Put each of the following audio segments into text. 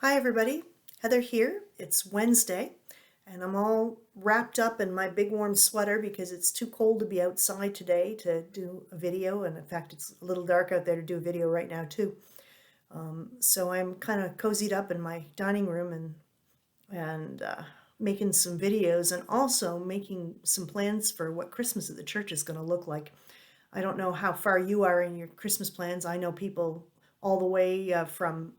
Hi everybody, Heather here. It's Wednesday and I'm all wrapped up in my big warm sweater because it's too cold to be outside today to do a video, and in fact it's a little dark out there to do a video right now too. So I'm kind of cozied up in my dining room and making some videos and also making some plans for what Christmas at the church is going to look like. I don't know how far you are in your Christmas plans. I know people all the way from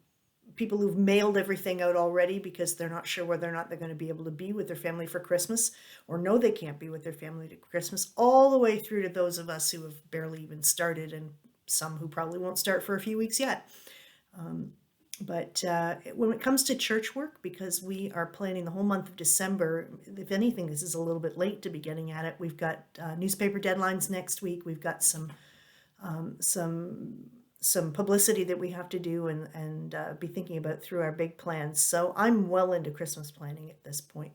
people who've mailed everything out already because they're not sure whether or not they're going to be able to be with their family for Christmas, or know they can't be with their family to Christmas, all the way through to those of us who have barely even started, and some who probably won't start for a few weeks yet. But when it comes to church work, because we are planning the whole month of December, if anything, this is a little bit late to be getting at it. We've got newspaper deadlines next week. We've got some some publicity that we have to do and be thinking about through our big plans. So I'm well into Christmas planning at this point.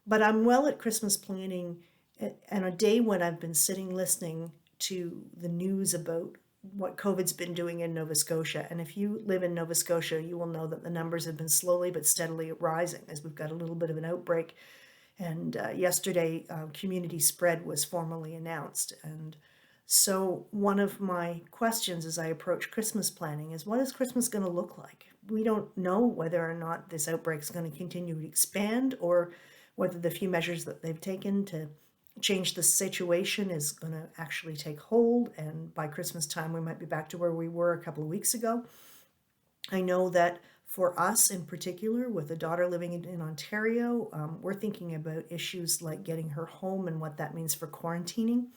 But I'm well at Christmas planning on a day when I've been sitting listening to the news about what COVID's been doing in Nova Scotia. And if you live in Nova Scotia, you will know that the numbers have been slowly but steadily rising as we've got a little bit of an outbreak. And yesterday, community spread was formally announced. And so one of my questions as I approach Christmas planning is, what is Christmas going to look like? We don't know whether or not this outbreak is going to continue to expand, or whether the few measures that they've taken to change the situation is going to actually take hold. And by Christmas time, we might be back to where we were a couple of weeks ago. I know that for us in particular, with a daughter living in Ontario, we're thinking about issues like getting her home and what that means for quarantining.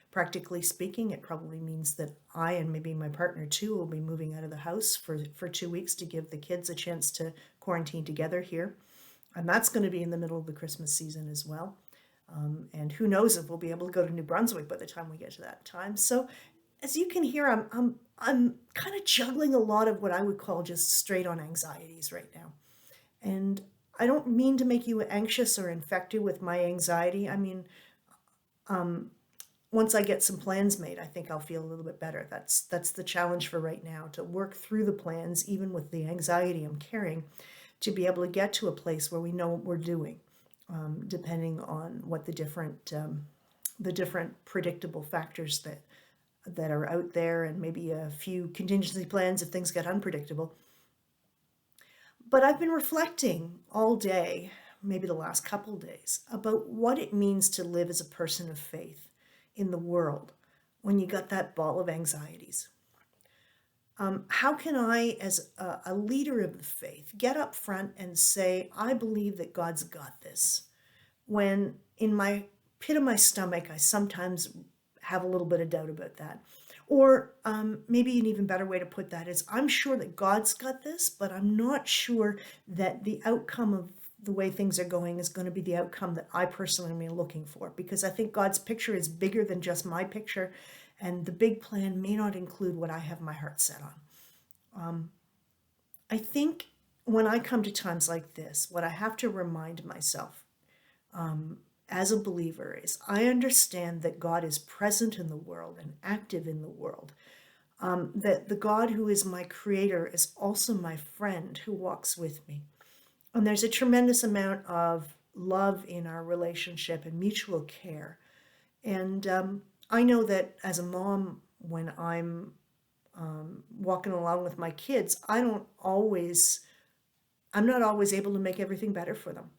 Practically speaking, it probably means that I, and maybe my partner too, will be moving out of the house for 2 weeks to give the kids a chance to quarantine together here. And that's going to be in the middle of the Christmas season as well. And who knows if we'll be able to go to New Brunswick by the time we get to that time. So as you can hear, I'm kind of juggling a lot of what I would call just straight on anxieties right now. And I don't mean to make you anxious or infect you with my anxiety. I mean, once I get some plans made, I think I'll feel a little bit better. That's the challenge for right now, to work through the plans, even with the anxiety I'm carrying, to be able to get to a place where we know what we're doing, depending on what the different predictable factors that are out there, and maybe a few contingency plans if things get unpredictable. But I've been reflecting all day, maybe the last couple of days, about what it means to live as a person of faith in the world when you got that ball of anxieties. How can I, as a leader of the faith, get up front and say, I believe that God's got this, when in my pit of my stomach, I sometimes have a little bit of doubt about that? Or maybe an even better way to put that is, I'm sure that God's got this, but I'm not sure that the outcome of the way things are going is going to be the outcome that I personally am looking for, because I think God's picture is bigger than just my picture, and the big plan may not include what I have my heart set on. I think when I come to times like this, what I have to remind myself as a believer is, I understand that God is present in the world and active in the world. That the God who is my creator is also my friend who walks with me. And there's a tremendous amount of love in our relationship and mutual care. And I know that as a mom, when I'm walking along with my kids, I'm not always able to make everything better for them.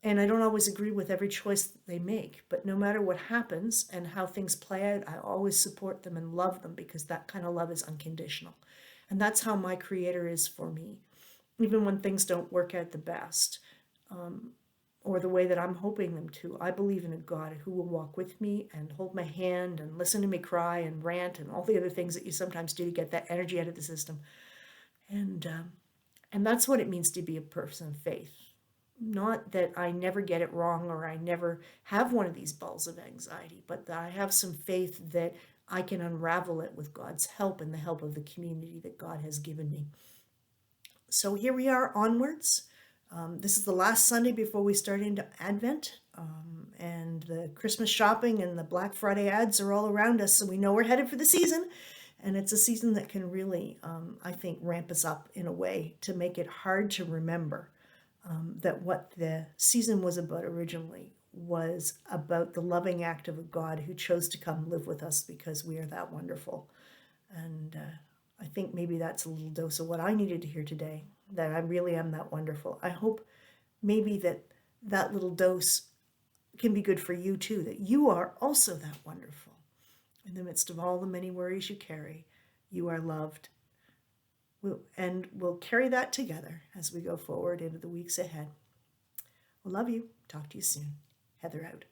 And I don't always agree with every choice they make, but no matter what happens and how things play out, I always support them and love them, because that kind of love is unconditional. And that's how my creator is for me. Even when things don't work out the best, or the way that I'm hoping them to, I believe in a God who will walk with me and hold my hand and listen to me cry and rant and all the other things that you sometimes do to get that energy out of the system. And that's what it means to be a person of faith. Not that I never get it wrong or I never have one of these balls of anxiety, but that I have some faith that I can unravel it with God's help and the help of the community that God has given me. So here we are, onwards. This is the last Sunday before we start into Advent, and the Christmas shopping and the Black Friday ads are all around us, so we know we're headed for the season. And it's a season that can really, I think, ramp us up in a way to make it hard to remember that what the season was about originally was about the loving act of a God who chose to come live with us because we are that wonderful. And I think maybe that's a little dose of what I needed to hear today, that I really am that wonderful. I hope maybe that little dose can be good for you too, that you are also that wonderful. In the midst of all the many worries you carry, you are loved. And we'll carry that together as we go forward into the weeks ahead. I love you. Talk to you soon. Heather out.